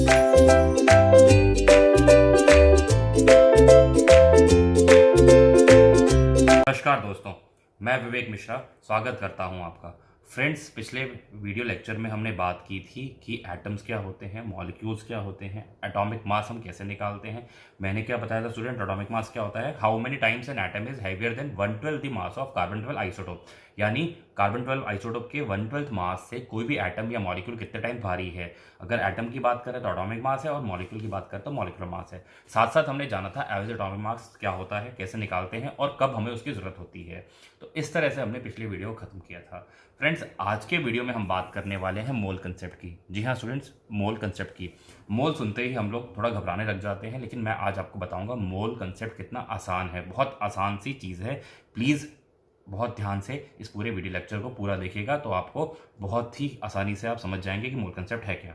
नमस्कार दोस्तों, मैं विवेक मिश्रा स्वागत करता हूं आपका। फ्रेंड्स, पिछले वीडियो लेक्चर में हमने बात की थी कि एटम्स क्या होते हैं, मॉलिक्यूल्स क्या होते हैं, एटॉमिक मास हम कैसे निकालते हैं। मैंने क्या बताया था स्टूडेंट, एटॉमिक मास क्या होता है? How many times an atom is heavier than 1/12 the mass of carbon 12 isotope. यानी कार्बन 12 आइसोटोप के 1/12 मास से कोई भी एटम या मॉलिक्यूल कितने टाइम भारी है। अगर एटम की बात करें तो एटॉमिक मास है और मॉलिक्यूल की बात करें तो मॉलिक्यूलर मास है। साथ साथ हमने जाना था एवरेज एटॉमिक मास क्या होता है, कैसे निकालते हैं और कब हमें उसकी जरूरत होती है। तो इस तरह से हमने पिछली वीडियो को खत्म किया था। फ्रेंड्स, आज के वीडियो में हम बात करने वाले हैं मोल कंसेप्ट की। जी हाँ स्टूडेंट्स, मोल कंसेप्ट की। मोल सुनते ही हम लोग थोड़ा घबराने लग जाते हैं, लेकिन मैं आज आपको बताऊंगा मोल कंसेप्ट कितना आसान है। बहुत आसान सी चीज़ है। प्लीज़ बहुत ध्यान से इस पूरे वीडियो लेक्चर को पूरा देखिएगा तो आपको बहुत ही आसानी से आप समझ जाएंगे कि मोल कंसेप्ट है क्या।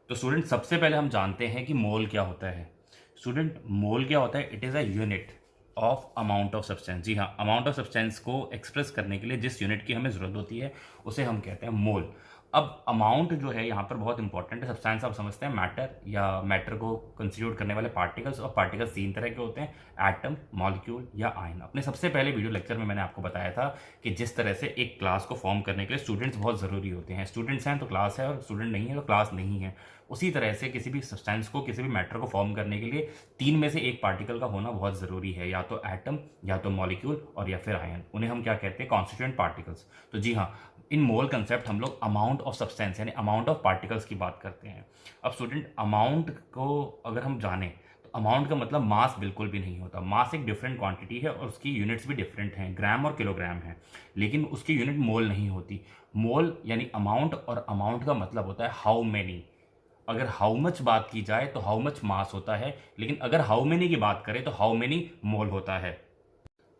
तो स्टूडेंट, सबसे पहले हम जानते हैं कि मोल क्या होता है। स्टूडेंट, मोल क्या होता है? It is a unit of amount of substance. जी हाँ, अमाउंट ऑफ सब्सटेंस को एक्सप्रेस करने के लिए जिस यूनिट की हमें ज़रूरत होती है उसे हम कहते हैं मोल। अब अमाउंट जो है यहाँ पर बहुत इंपॉर्टेंट है। सब्सटेंस आप समझते हैं मैटर या मैटर को कंस्टिट्यूट करने वाले पार्टिकल्स, और पार्टिकल्स 3 तरह के होते हैं, एटम, मॉलिक्यूल या आयन। अपने सबसे पहले वीडियो लेक्चर में मैंने आपको बताया था कि जिस तरह से एक क्लास को फॉर्म करने के लिए स्टूडेंट्स बहुत ज़रूरी होते हैं। स्टूडेंट्स हैं तो क्लास है, और स्टूडेंट नहीं है तो क्लास नहीं है। उसी तरह से किसी भी सब्सटेंस को, किसी भी मैटर को फॉर्म करने के लिए 3 में से एक पार्टिकल का होना बहुत ज़रूरी है, या तो एटम, या तो मॉलिक्यूल और या फिर आयन। उन्हें हम क्या कहते हैं? Constituent particles. तो जी हाँ, इन मोल कंसेप्ट हम लोग अमाउंट ऑफ सब्सटेंस यानी अमाउंट ऑफ पार्टिकल्स की बात करते हैं। अब स्टूडेंट, अमाउंट को अगर हम जाने तो अमाउंट का मतलब मास बिल्कुल भी नहीं होता। मास एक डिफरेंट क्वांटिटी है और उसकी यूनिट्स भी डिफरेंट हैं, ग्राम और किलोग्राम है, लेकिन उसकी यूनिट मोल नहीं होती। मोल यानी अमाउंट, और अमाउंट का मतलब होता है हाउ मेनी। अगर हाउ मच बात की जाए तो हाउ मच मास होता है, लेकिन अगर हाउ मेनी की बात करें तो हाउ मेनी मोल होता है।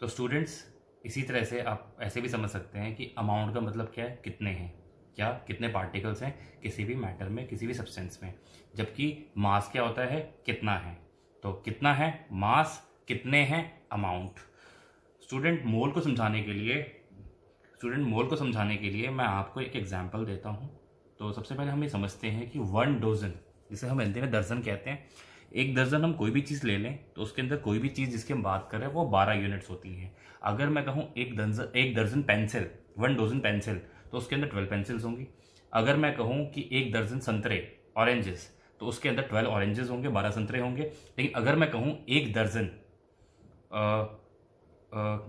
तो स्टूडेंट्स, इसी तरह से आप ऐसे भी समझ सकते हैं कि अमाउंट का मतलब क्या है? कितने हैं, क्या कितने पार्टिकल्स हैं किसी भी मैटर में, किसी भी सब्सटेंस में। जबकि मास क्या होता है? कितना है। तो कितना है मास, कितने हैं अमाउंट। स्टूडेंट, मोल को समझाने के लिए मैं आपको एक एग्जांपल देता हूं। तो सबसे पहले हम ये समझते हैं कि 1 डजन, जिसे हम हिंदी में दर्जन कहते हैं, एक दर्जन हम कोई भी चीज़ ले लें तो उसके अंदर कोई भी चीज़ जिसकी हम बात करें वो 12 यूनिट्स होती हैं। अगर मैं कहूँ एक दर्जन पेंसिल, 1 डजन पेंसिल, तो उसके अंदर 12 पेंसिल्स होंगी। अगर मैं कहूँ कि एक दर्जन संतरे, ऑरेंजेस, तो उसके अंदर 12 ऑरेंजेस होंगे, 12 संतरे होंगे। लेकिन अगर मैं कहूँ एक दर्जन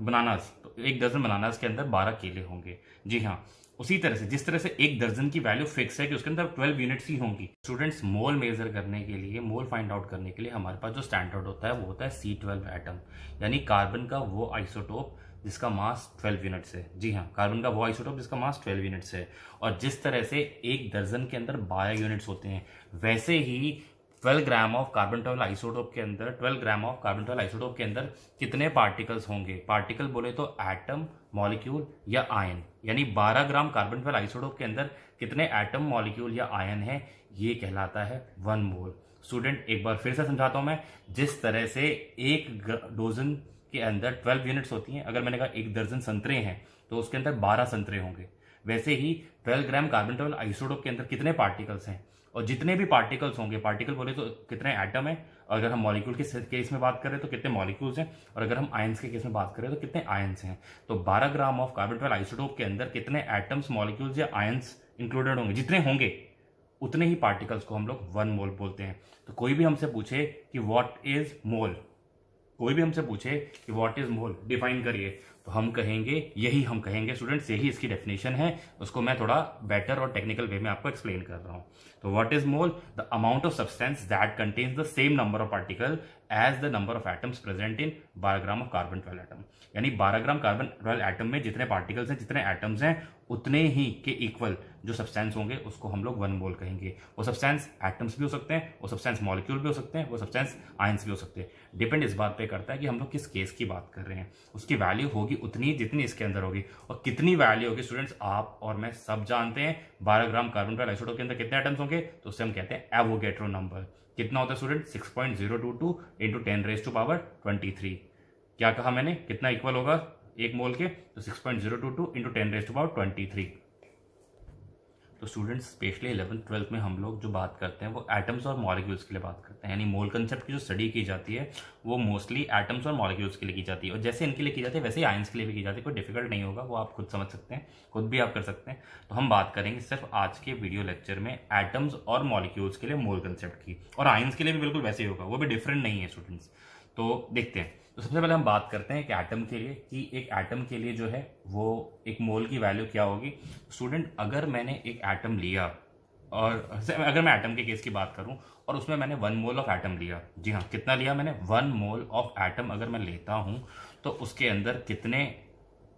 बनानास, तो एक दर्जन बनानास के अंदर 12 केले होंगे। जी हाँ, उसी तरह से जिस तरह से एक दर्जन की वैल्यू फिक्स है कि उसके अंदर 12 यूनिट्स ही होंगी। स्टूडेंट्स, मोल मेजर करने के लिए, मोल फाइंड आउट करने के लिए हमारे पास जो स्टैंडर्ड होता है वो होता है C12 एटम, यानी कार्बन का वो आइसोटोप जिसका मास 12 यूनिट्स है। जी हाँ, कार्बन का वो आइसोटोप जिसका मास 12 यूनिट्स है। और जिस तरह से एक दर्जन के अंदर 12 यूनिट्स होते हैं, वैसे ही 12 ग्राम ऑफ कार्बन 12 आइसोटोप के अंदर, 12 ग्राम ऑफ कार्बन 12 आइसोटोप के अंदर कितने पार्टिकल्स होंगे? पार्टिकल बोले तो एटम, मॉलिक्यूल या आयन। यानी 12 ग्राम कार्बन 12 आइसोटोप के अंदर कितने एटम, मॉलिक्यूल या आयन है, ये कहलाता है 1 मोल। स्टूडेंट, एक बार फिर से समझाता हूं मैं। जिस तरह से एक डोजन के अंदर 12 यूनिट्स होती हैं, अगर मैंने कहा एक दर्जन संतरे हैं तो उसके अंदर 12 संतरे होंगे, वैसे ही 12 ग्राम कार्बन 12 आइसोटोप के अंदर कितने पार्टिकल्स हैं, और जितने भी पार्टिकल्स होंगे, पार्टिकल बोले तो कितने एटम है, अगर हम मॉलिक्यूल के केस में बात करें तो कितने मॉलिक्यूल्स हैं, और अगर हम आयंस के केस में बात करें तो कितने आयंस हैं। तो 12 ग्राम ऑफ कार्बन 12 आइसोटोप के अंदर कितने एटम्स, मॉलिक्यूल्स या आयंस इंक्लूडेड होंगे, जितने होंगे उतने ही पार्टिकल्स को हम लोग 1 मोल बोलते हैं। तो कोई भी हमसे पूछे कि व्हाट इज मोल, कोई भी हमसे पूछे कि व्हाट इज मोल, डिफाइन करिए, तो हम कहेंगे स्टूडेंट्स, यही इसकी डेफिनेशन है। उसको मैं थोड़ा बेटर और टेक्निकल वे में आपको एक्सप्लेन कर रहा हूं। तो what is mole? The amount of substance that contains the same number of particle as the number of atoms present in 12 gram of carbon 12 atom. यानी 12 ग्राम कार्बन 12 एटम में जितने particles हैं, जितने एटम्स हैं, उतने ही के इक्वल जो substance होंगे उसको हम लोग 1 मोल कहेंगे। वो सब्सटेंस एटम्स भी हो सकते हैं, वो सब्सटेंस मॉलिक्यूल भी हो सकते हैं, वो सब्सटेंस आयंस भी हो सकते हैं। डिपेंड इस बात पे करता है कि हम लोग किस केस की बात कर रहे हैं। उसकी वैल्यू होगी उतनी जितनी इसके अंदर होगी। और कितनी वैल्यू होगी स्टूडेंट्स, आप और मैं सब जानते हैं। 12 ग्राम कार्बन 12 आइसोटोप के अंदर कितने एटम्स होंगे, तो उससे हम कहते हैं एवोगैड्रो नंबर। कितना होता है स्टूडेंट? 6.022 इंटू 10⁻23। क्या कहा मैंने? कितना इक्वल होगा एक मोल के? तो 6.022 इंटू 10⁻23। तो स्टूडेंट्स स्पेशली 11th 12th में हम लोग जो बात करते हैं वो एटम्स और मॉलिक्यूल्स के लिए बात करते हैं, यानी मोल कंसेप्ट की जो स्टडी की जाती है वो मोस्टली एटम्स और मॉलिक्यूल्स के लिए की जाती है। और जैसे इनके लिए की जाती है वैसे ही आयंस के लिए भी की जाती है, कोई डिफिकल्ट नहीं होगा, वो आप खुद समझ सकते हैं, खुद भी आप कर सकते हैं। तो हम बात करेंगे सिर्फ आज के वीडियो लेक्चर में एटम्स और मॉलिक्यूल्स के लिए मोल कंसेप्ट की, और आयंस के लिए भी बिल्कुल वैसे ही होगा, वो भी डिफरेंट नहीं है स्टूडेंट्स। तो देखते हैं। तो सबसे पहले हम बात करते हैं एक एटम के लिए कि एक एटम के लिए जो है वो एक मोल की वैल्यू क्या होगी। स्टूडेंट, अगर मैंने एक एटम लिया, और अगर मैं एटम के केस की बात करूं और उसमें मैंने 1 मोल ऑफ एटम लिया, जी हाँ, कितना लिया मैंने, 1 मोल ऑफ एटम अगर मैं लेता हूं तो उसके अंदर कितने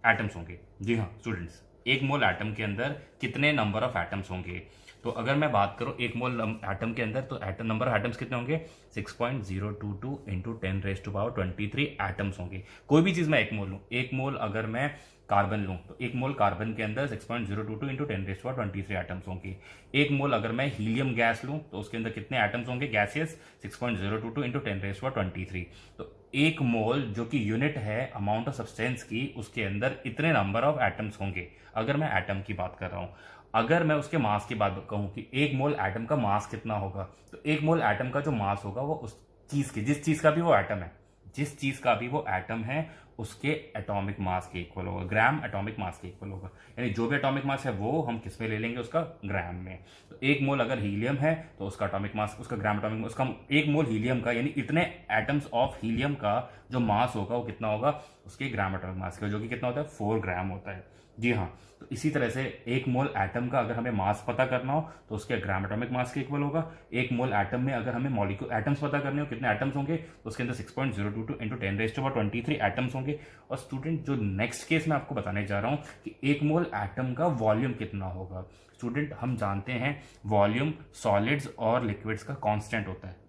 एटम्स होंगे। जी हाँ स्टूडेंट्स, 1 मोल एटम के अंदर कितने नंबर ऑफ एटम्स होंगे। तो अगर मैं बात करूं 1 मोल एटम के अंदर, तो एटम नंबर ऑफ एटम्स कितने होंगे, 6.022 इंटू 10⁻23 एटम्स होंगे। कोई भी चीज मैं 1 मोल लूं, 1 मोल अगर मैं कार्बन लूं तो 1 मोल कार्बन के अंदर 6.022 इंटू 10⁻23 एटम्स होंगे। 1 मोल अगर मैं हीलियम गैस लूं तो उसके अंदर कितने एटम्स होंगे, गैसेस, 6.022 इंटू 10⁻23। तो 1 मोल जो कि यूनिट है अमाउंट ऑफ सब्सटेंस की, उसके अंदर इतने नंबर ऑफ एटम्स होंगे, अगर मैं एटम की बात कर रहा हूं। अगर मैं उसके मास की बात कहूं कि 1 मोल एटम का मास कितना होगा, तो 1 मोल एटम का जो मास होगा वो उस चीज के, जिस चीज का भी वो एटम है, जिस चीज का भी वो एटम है उसके एटॉमिक मास के इक्वल होगा, ग्राम एटॉमिक मास के इक्वल होगा। यानी जो भी एटॉमिक मास है वो हम किस में ले लेंगे, उसका ग्राम में। तो 1 मोल अगर हीलियम है तो उसका एटॉमिक मास, उसका ग्राम एटॉमिक मास, उसका 1 मोल हीलियम का यानी इतने एटम्स ऑफ हीलियम का जो मास होगा वो कितना होगा, उसके ग्राम एटॉमिक मास का, जो कि कितना होता है, 4 ग्राम होता है। जी हाँ, तो इसी तरह से 1 मोल एटम का अगर हमें मास पता करना हो तो उसके ग्राम एटॉमिक मास के इक्वल होगा। 1 मोल एटम में अगर हमें मॉलिक्यूल एटम्स पता करने हो, कितने एटम्स होंगे, तो उसके अंदर 6.022 इंटू 10⁻23 एटम्स होंगे। और स्टूडेंट, जो नेक्स्ट केस मैं आपको बताने जा रहा हूं कि 1 मोल एटम का वॉल्यूम कितना होगा। स्टूडेंट, हम जानते हैं वॉल्यूम सॉलिड्स और लिक्विड्स का कांस्टेंट होता है।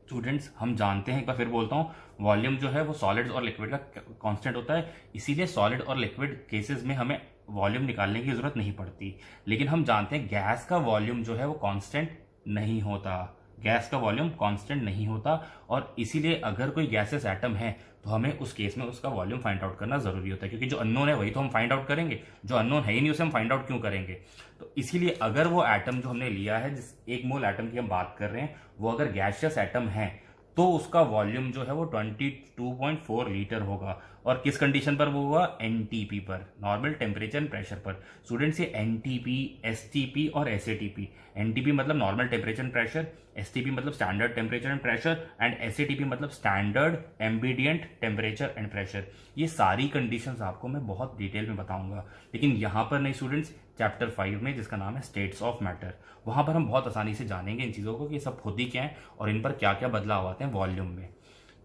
स्टूडेंट्स, हम जानते हैं, एक बार फिर बोलता हूं, वॉल्यूम जो है वो सॉलिड्स और लिक्विड का कांस्टेंट होता है, इसीलिए सॉलिड और लिक्विड केसेस में हमें वॉल्यूम निकालने की जरूरत नहीं पड़ती। लेकिन हम जानते हैं गैस का वॉल्यूम जो है वो कांस्टेंट नहीं होता, गैस का वॉल्यूम कांस्टेंट नहीं होता, और इसीलिए अगर कोई गैसेस एटम है तो हमें उस केस में उसका वॉल्यूम फाइंड आउट करना जरूरी होता है, क्योंकि जो अननोन है वही तो हम फाइंड आउट करेंगे, जो अननोन है ही नहीं उसे हम फाइंड आउट क्यों करेंगे। तो इसीलिए अगर वो एटम जो हमने लिया है, जिस 1 मोल एटम की हम बात कर रहे हैं, वो अगर गैसियस एटम है तो उसका वॉल्यूम जो है वो 22.4 लीटर होगा। और किस कंडीशन पर वो हुआ, एनटीपी पर, नॉर्मल टेम्परेचर एंड प्रेशर पर। स्टूडेंट्स, ये एनटीपी, एसटीपी और एसएटीपी, एनटीपी मतलब normal temperature and pressure, STP मतलब standard temperature and pressure, and SATP मतलब standard ambient temperature and pressure. ये सारी कंडीशंस आपको मैं बहुत डिटेल में बताऊंगा, लेकिन यहां पर नहीं स्टूडेंट्स, चैप्टर 5 में जिसका नाम है स्टेट्स ऑफ मैटर, वहां पर हम बहुत आसानी से जानेंगे इन चीजों को कि ये सब होती क्या है और इन पर क्या क्या बदलाव आते हैं वॉल्यूम में।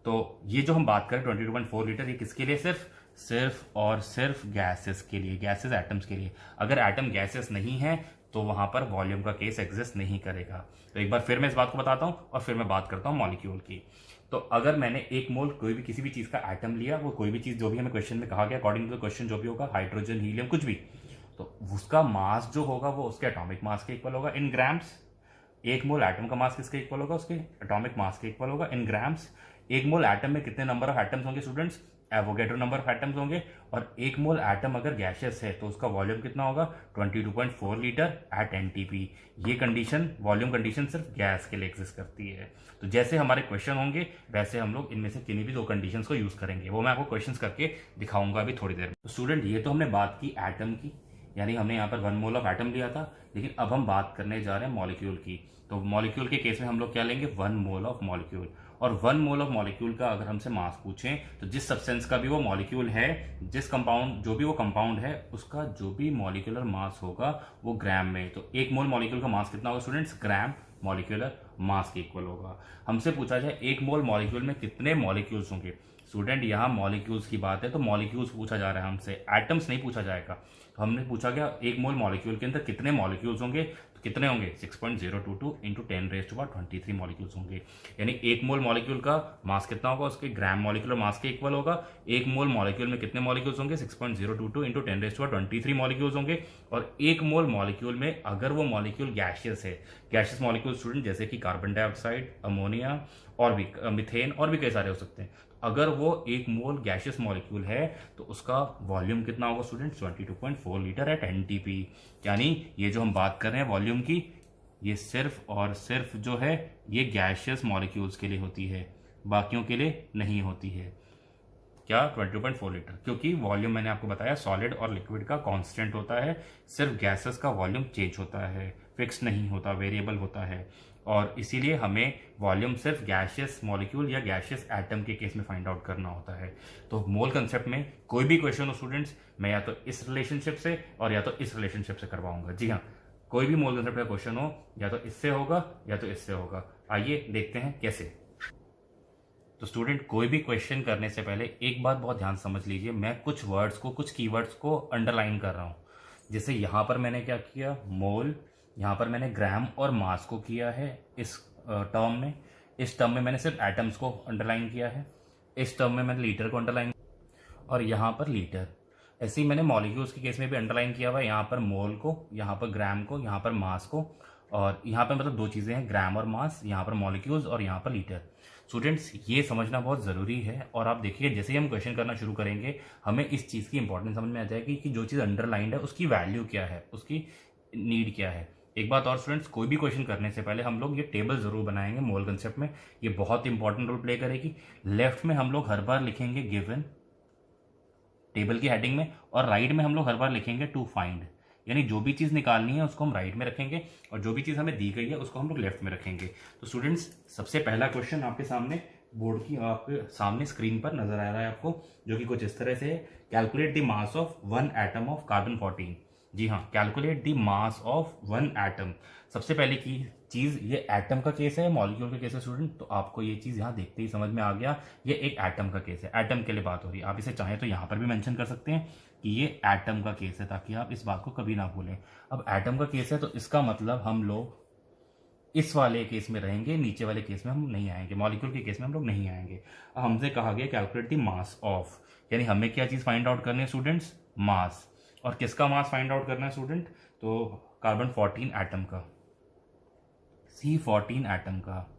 तो ये जो हम बात करें 22.4 लीटर, ये किसके लिए, सिर्फ और सिर्फ गैसेस के लिए, गैसेस एटम्स के लिए। अगर एटम गैसेस नहीं है तो वहां पर वॉल्यूम का केस एग्जिस्ट नहीं करेगा। तो एक बार फिर मैं इस बात को बताता हूं और फिर मैं बात करता हूं मॉलिक्यूल की। तो अगर मैंने 1 मोल कोई भी किसी भी चीज का एटम लिया, वो कोई भी चीज जो भी हमें क्वेश्चन में कहा गया, अकॉर्डिंग टू द क्वेश्चन जो भी होगा, हाइड्रोजन, हीलियम, कुछ भी, तो उसका मास जो होगा वो उसके एटॉमिक मास के इक्वल होगा इन ग्राम्स। 1 मोल एटम का मास किसके इक्वल होगा, उसके एटॉमिक मास के इक्वल होगा इन ग्राम्स। 1 मोल एटम में कितने नंबर ऑफ एटम्स होंगे students, Avogadro number of atoms होंगे। और 1 मोल एटम अगर गैसियस है तो उसका वॉल्यूम कितना होगा, 22.4 लीटर एट एनटीपी। ये कंडीशन, वॉल्यूम कंडीशन सिर्फ गैस के लिए एग्जिस्ट करती है। तो जैसे हमारे क्वेश्चन होंगे वैसे हम लोग इनमें से किन्हीं भी 2 कंडीशंस को यूज करेंगे, वो मैं आपको क्वेश्चंस करके दिखाऊंगा अभी थोड़ी देर में। तो स्टूडेंट, ये तो हमने बात की एटम की, यानी हमने यहाँ पर 1 मोल ऑफ एटम लिया था, लेकिन अब हम बात करने जा रहे हैं मॉलिक्यूल की। तो मॉलिक्यूल के केस में हम लोग क्या लेंगे, 1 मोल ऑफ मॉलिक्यूल। और 1 मोल ऑफ मॉलिक्यूल का अगर हमसे मास पूछें तो जिस सब्सटेंस का भी वो मॉलिक्यूल है, जिस कंपाउंड, जो भी वो कंपाउंड है, उसका जो भी मॉलिक्यूलर मास होगा वो ग्राम में। तो 1 मोल मॉलिक्यूल का मास कितना होगा स्टूडेंट्स, ग्राम मॉलिक्यूलर मास के इक्वल होगा। हमसे पूछा जाए 1 मोल मॉलिक्यूल में कितने मॉलिक्यूल्स होंगे। स्टूडेंट, यहाँ मॉलिक्यूल्स की बात है तो मॉलिक्यूल्स पूछा जा रहा है हमसे, एटम्स नहीं पूछा जाएगा। तो हमने पूछा गया 1 मोल मॉलिक्यूल के अंदर कितने मॉलिक्यूल्स होंगे, तो कितने होंगे, 6.022 इंटू 10⁻23 मॉलिक्यूल्स होंगे। यानी 1 मोल मॉलिक्यूल का मास कितना होगा, उसके ग्राम मॉलिक्यूलर मास के इक्वल होगा। 1 मोल मॉलिक्यूल में कितने मॉलिक्यूल्स होंगे, 6.022 इंटू 10⁻23 मॉलिक्यूल्स होंगे। और 1 मोल मॉलिक्यूल में अगर वो मॉलिक्यूल गैसियस है, गैसियस मॉलिक्यूल स्टूडेंट जैसे कि कार्बन डाइऑक्साइड, अमोनिया और भी मिथेन और भी कई सारे हो सकते हैं, अगर वो 1 मोल गैसियस मॉलिक्यूल है तो उसका वॉल्यूम कितना होगा स्टूडेंट, 22.4 22.4 लीटर एट NTP। यानी ये जो हम बात कर रहे हैं वॉल्यूम की, ये सिर्फ और सिर्फ जो है ये गैशियस मॉलिक्यूल्स के लिए होती है, बाकियों के लिए नहीं होती है। क्या 22.4 लीटर, क्योंकि वॉल्यूम मैंने आपको बताया सॉलिड और लिक्विड का कांस्टेंट होता है, सिर्फ गैसेस का वॉल्यूम चेंज होता है, फिक्स नहीं होता, वेरिएबल होता है। और इसीलिए हमें वॉल्यूम सिर्फ गैशियस मॉलिक्यूल या गैशियस एटम के केस में फाइंड आउट करना होता है। तो मोल कंसेप्ट में कोई भी क्वेश्चन हो स्टूडेंट्स, मैं या तो इस रिलेशनशिप से और या तो इस रिलेशनशिप से करवाऊंगा। जी हाँ, कोई भी मोल कंसेप्ट का क्वेश्चन हो या तो इससे होगा या तो इससे होगा। आइए देखते हैं कैसे। तो स्टूडेंट, कोई भी क्वेश्चन करने से पहले एक बात बहुत ध्यान समझ लीजिए, मैं कुछ वर्ड्स को, कुछ कीवर्ड्स को अंडरलाइन कर रहा हूँ। जैसे यहाँ पर मैंने क्या किया, मोल, यहाँ पर मैंने ग्राम और मास को किया है इस टर्म में। इस टर्म में मैंने सिर्फ एटम्स को अंडरलाइन किया है, इस टर्म में मैंने लीटर को अंडरलाइन, और यहाँ पर लीटर। ऐसे ही मैंने मॉलिक्यूल्स के केस में भी अंडरलाइन किया हुआ है, यहाँ पर मोल को, यहाँ पर ग्राम को, यहाँ पर मास को, और यहाँ पर मतलब दो चीज़ें हैं, ग्राम और मास, यहाँ पर मॉलिक्यूल्स और यहाँ पर लीटर। स्टूडेंट्स, ये समझना बहुत ज़रूरी है। और आप देखिए जैसे ही हम क्वेश्चन करना शुरू करेंगे हमें इस चीज़ की इंपॉर्टेंस समझ में आ जाएगी कि जो चीज़ अंडरलाइंड है उसकी वैल्यू क्या है, उसकी नीड क्या है। एक बात और स्टूडेंट्स, कोई भी क्वेश्चन करने से पहले हम लोग ये टेबल ज़रूर बनाएंगे मोल कंसेप्ट में, ये बहुत इंपॉर्टेंट रोल प्ले करेगी। लेफ्ट में हम लोग हर बार लिखेंगे गिवन टेबल की हेडिंग में, और राइट में हम लोग हर बार लिखेंगे टू फाइंड। यानी जो भी चीज़ निकालनी है उसको हम राइट में रखेंगे और जो भी चीज़ हमें दी गई है उसको हम लोग लेफ्ट में रखेंगे। तो स्टूडेंट्स, सबसे पहला क्वेश्चन आपके सामने बोर्ड की, आपके सामने स्क्रीन पर नजर आ रहा है आपको, जो कि कुछ इस तरह से है। Calculate the mass of one atom of carbon 14। जी हाँ, calculate the mass of one atom. सबसे पहले की चीज, ये एटम का केस है, मॉलिक्यूल का केस है स्टूडेंट। तो आपको ये चीज यहाँ देखते ही समझ में आ गया, ये एक एटम का केस है, एटम के लिए बात हो रही है। आप इसे चाहें तो यहाँ पर भी मेंशन कर सकते हैं कि ये एटम का केस है, ताकि आप इस बात को कभी ना भूलें। अब एटम का केस है तो इसका मतलब हम लोग इस वाले केस में रहेंगे, नीचे वाले केस में हम नहीं आएंगे, मॉलिक्यूल के केस में हम लोग नहीं आएंगे। अब हमसे कहा गया कैलकुलेट द मास ऑफ, यानी हमें क्या चीज फाइंड आउट करनी है स्टूडेंट्स, मास। और किसका मास फाइंड आउट करना है स्टूडेंट, तो कार्बन 14 एटम का, C14 एटम का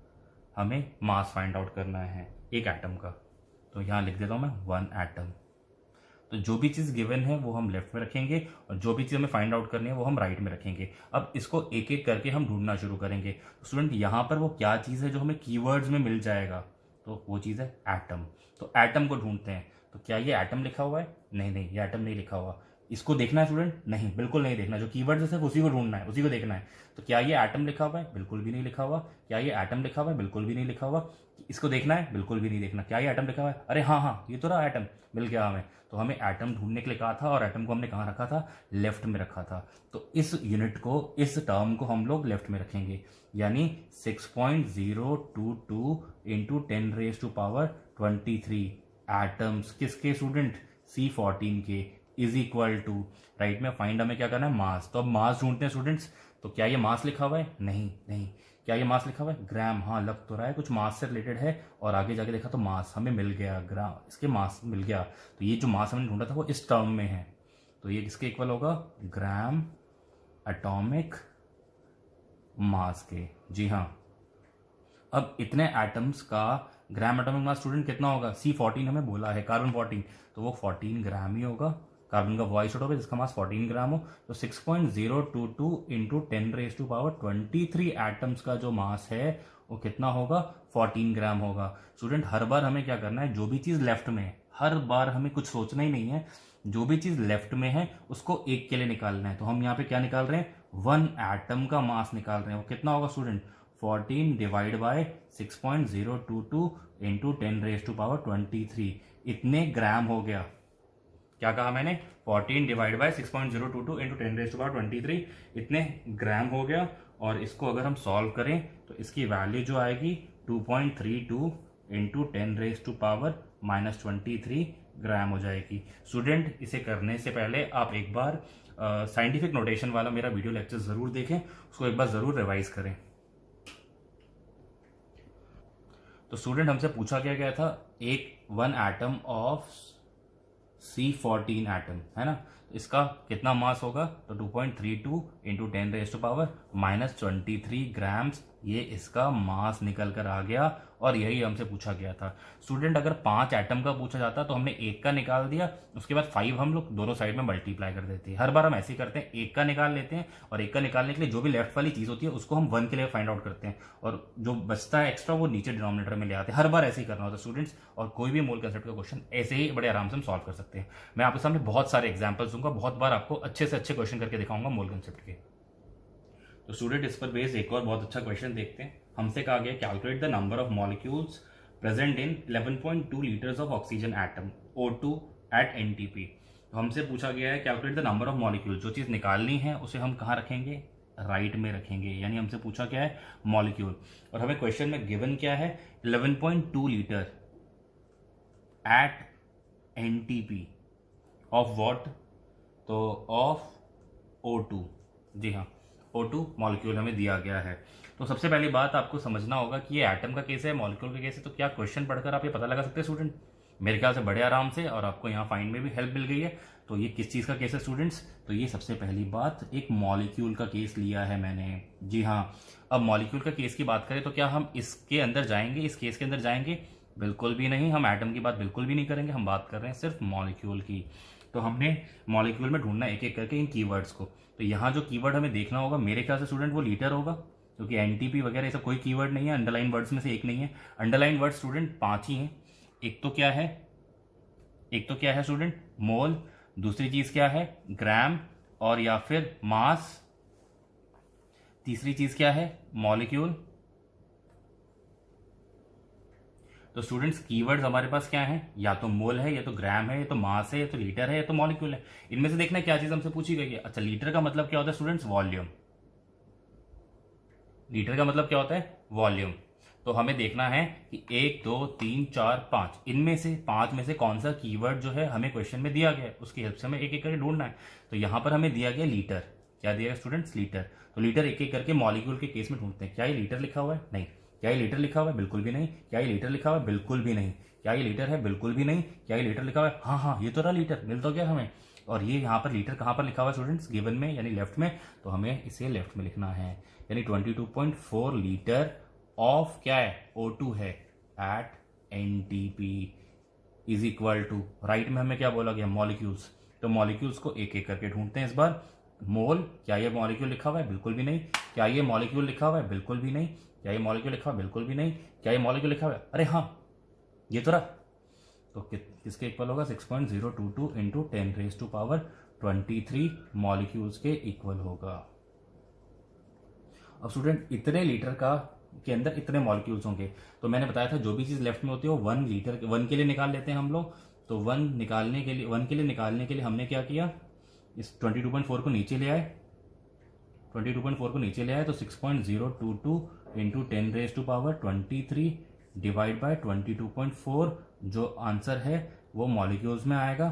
हमें मास फाइंड आउट करना है, एक एटम का। तो यहाँ लिख देता हूं मैं 1 एटम। तो जो भी चीज़ गिवन है वो हम लेफ्ट में रखेंगे और जो भी चीज़ हमें फाइंड आउट करनी है वो हम राइट में रखेंगे। अब इसको एक एक करके हम ढूंढना शुरू करेंगे। तो स्टूडेंट, यहाँ पर वो क्या चीज़ है जो हमें कीवर्ड्स में मिल जाएगा, तो वो चीज़ है एटम। तो एटम को ढूंढते हैं। तो क्या ये एटम लिखा हुआ है, नहीं नहीं, ये एटम नहीं लिखा हुआ। इसको देखना है स्टूडेंट, नहीं, बिल्कुल नहीं देखना। जो कीवर्ड है सिर्फ उसी को ढूंढना है, उसी को देखना है। तो क्या ये एटम लिखा हुआ है, बिल्कुल भी नहीं लिखा हुआ। क्या ये एटम लिखा हुआ है, बिल्कुल भी नहीं लिखा हुआ। इसको देखना है, बिल्कुल भी नहीं देखना। क्या ये एटम लिखा हुआ है, अरे हाँ हाँ, ये तो रहा एटम, मिल गया हमें। तो हमें एटम ढूंढने के लिए कहा था और एटम को हमने कहाँ रखा था, लेफ्ट में रखा था। तो इस यूनिट को, इस टर्म को हम लोग लेफ्ट में रखेंगे, यानी 6.022 इंटू 10⁻23 एटम्स किसके स्टूडेंट, C14 के, इज इक्वल टू, राइट में फाइंड हमें क्या करना है, मास। तो अब मास ढूंढते हैं स्टूडेंट्स। तो क्या ये मास लिखा हुआ है, नहीं नहीं। क्या ये मास लिखा हुआ है, ग्राम, हाँ लग तो रहा है कुछ मास से रिलेटेड है। और आगे जाके देखा तो मास हमें मिल गया, ग्राम, इसके मास मिल गया। तो ये जो मास हमने ढूंढा था वो इस टर्म में है। तो ये किसके इक्वल होगा, ग्राम एटॉमिक मास के। जी हाँ, अब इतने एटम्स का ग्राम एटॉमिक मास स्टूडेंट कितना होगा, C14 हमें बोला है, कार्बन 14, तो वो 14 ग्राम ही होगा। कार्बन का वो आइसोटोप होगा जिसका मास 14 ग्राम हो। तो 6.022 इंटू 10⁻23 एटम्स का जो मास है वो कितना होगा, 14 ग्राम होगा। स्टूडेंट, हर बार हमें क्या करना है, जो भी चीज लेफ्ट में है, हर बार हमें कुछ सोचना ही नहीं है, जो भी चीज लेफ्ट में है उसको एक के लिए निकालना है। तो हम यहाँ पे क्या निकाल रहे हैं, 1 एटम का मास निकाल रहे हैं। वो कितना होगा स्टूडेंट, 14 डिवाइड बाय 6.022 इंटू 10⁻23, इतने ग्राम हो गया। क्या कहा मैंने, 14 डिवाइड बाय 6.022 इंटू 10⁻23, इतने ग्राम हो गया। और इसको अगर हम सॉल्व करें तो इसकी वैल्यू जो आएगी 2.32 इंटू 10⁻⁻23 ग्राम हो जाएगी। स्टूडेंट, इसे करने से पहले आप एक बार साइंटिफिक नोटेशन वाला मेरा वीडियो लेक्चर जरूर देखें, उसको एक बार जरूर रिवाइज करें। तो स्टूडेंट, हमसे पूछा क्या गया था, एक 1 एटम ऑफ C14 एटम है ना, तो इसका कितना मास होगा, तो 2.32 इंटू 10⁻⁻23 ग्राम्स ये इसका मास निकल कर आ गया और यही हमसे पूछा गया था। स्टूडेंट अगर 5 एटम का पूछा जाता तो हमने एक का निकाल दिया, उसके बाद 5 हम लोग दोनों साइड में मल्टीप्लाई कर देते हैं। हर बार हम ऐसे ही करते हैं, एक का निकाल लेते हैं और एक का निकालने के लिए जो भी लेफ्ट वाली चीज होती है उसको हम 1 के लिए फाइंड आउट करते हैं और जो बचता है एक्स्ट्रा वो नीचे डिनोमिनेटर में ले आते हैं। हर बार ऐसे ही करना होता है स्टूडेंट्स, और कोई भी मोल कंसेप्ट का क्वेश्चन ऐसे ही बड़े आराम से हम सॉल्व कर सकते हैं। मैं आपके सामने बहुत सारे एग्जाम्पल्स दूंगा, बहुत बार आपको अच्छे से अच्छे क्वेश्चन करके दिखाऊंगा मोल कंसेप्ट के। तो स्टूडेंट इस पर बेस्ड एक और बहुत अच्छा क्वेश्चन देखते हैं। हमसे कहा गया calculate the number of molecules present in 11.2 liters of oxygen atom O2 at NTP। तो हमसे पूछा गया है calculate the number of molecule. जो चीज़ निकालनी है उसे हम कहाँ रखेंगे, राइट में रखेंगे। यानी हमसे पूछा क्या है, मॉलिक्यूल, और हमें क्वेश्चन में गिवन क्या है 11.2 litre at NTP of what, तो ऑफ O2। जी हाँ, O2 मॉलिक्यूल हमें दिया गया है। तो सबसे पहली बात आपको समझना होगा कि ये एटम का केस है, मॉलिक्यूल का केस है, तो क्या क्वेश्चन पढ़कर आप ये पता लगा सकते हैं स्टूडेंट? मेरे ख्याल से बड़े आराम से, और आपको यहाँ फाइंड में भी हेल्प मिल गई है। तो ये किस चीज़ का केस है स्टूडेंट्स? तो ये सबसे पहली बात एक मॉलिक्यूल का केस लिया है मैंने। जी हाँ, अब मॉलिक्यूल का केस की बात करें तो क्या हम इसके अंदर जाएंगे, इस केस के अंदर जाएंगे? बिल्कुल भी नहीं, हम एटम की बात बिल्कुल भी नहीं करेंगे, हम बात कर रहे हैं सिर्फ मॉलिक्यूल की। तो हमने मॉलिक्यूल में ढूंढना एक एक करके इन कीवर्ड्स को। तो यहाँ जो कीवर्ड हमें देखना होगा मेरे ख्याल से स्टूडेंट वो लीटर होगा, क्योंकि NTP वगैरह ऐसा कोई कीवर्ड नहीं है, अंडरलाइन वर्ड्स में से एक नहीं है। अंडरलाइन वर्ड स्टूडेंट 5 ही हैं। एक तो क्या है स्टूडेंट, मोल। दूसरी चीज क्या है, ग्राम और या फिर मास। तीसरी चीज क्या है, मॉलिक्यूल। तो स्टूडेंट्स कीवर्ड्स हमारे पास क्या है, या तो मोल है, या तो ग्राम है, या तो मास है, या तो लीटर है, या तो मॉलिक्यूल है। इनमें से देखना क्या चीज हमसे पूछी गई है। अच्छा, लीटर का मतलब क्या होता है स्टूडेंट्स, वॉल्यूम। लीटर का मतलब क्या होता है, वॉल्यूम। तो हमें देखना है कि 1 2 3 4 5 इनमें से 5 में से कौन सा कीवर्ड जो है हमें क्वेश्चन में दिया गया है, उसकी हेल्प से हमें एक एक करके ढूंढना है। तो यहां पर हमें दिया गया लीटर। क्या दिया गया स्टूडेंट्स, लीटर। तो लीटर एक एक करके मॉलिक्यूल के केस में ढूंढते हैं। क्या ये लीटर लिखा हुआ है, नहीं। क्या ये लीटर लिखा हुआ है, बिल्कुल भी नहीं। क्या ये लीटर लिखा हुआ है, बिल्कुल भी नहीं। क्या ये लीटर है, बिल्कुल भी नहीं। क्या ये लीटर लिखा हुआ है, हाँ हाँ ये तो रहा लीटर, मिल तो गया हमें। और ये यहाँ पर लीटर कहाँ पर लिखा हुआ है स्टूडेंट्स, गिवन में यानी लेफ्ट में, तो हमें इसे लेफ्ट में लिखना है। यानी 22.4 लीटर ऑफ क्या है, O2 है at NTP is equal to, right में हमें क्या बोला गया, मॉलिक्यूल्स। तो मॉलिक्यूल्स को एक एक करके ढूंढते हैं इस बार। मोल, क्या ये मॉलिक्यूल लिखा हुआ है, बिल्कुल भी नहीं। क्या ये मॉलिक्यूल लिखा हुआ है, बिल्कुल भी नहीं। क्या ये मॉलिक्यूल लिखा हुआ है, बिल्कुल भी नहीं। क्या ये मॉलिक्यूल लिखा हुआ है, अरे हाँ ये तो रहा। तो किसके इक्वल होगा, 6.022 इंटू 10⁻23 मॉलिक्यूल्स के इक्वल होगा। अब स्टूडेंट इतने लीटर का के अंदर इतने मॉलिक्यूल्स होंगे, तो मैंने बताया था जो भी चीज लेफ्ट में होती है वो 1 लीटर 1 के लिए निकाल लेते हैं हम लोग। तो 1 के लिए निकालने के लिए हमने क्या किया, इस 22.4 को नीचे ले आए। 22.4 को नीचे ले आए तो 6.022 इंटू 10⁻23 डिवाइड बाय 22.4 जो आंसर है वो मॉलिक्यूल्स में आएगा।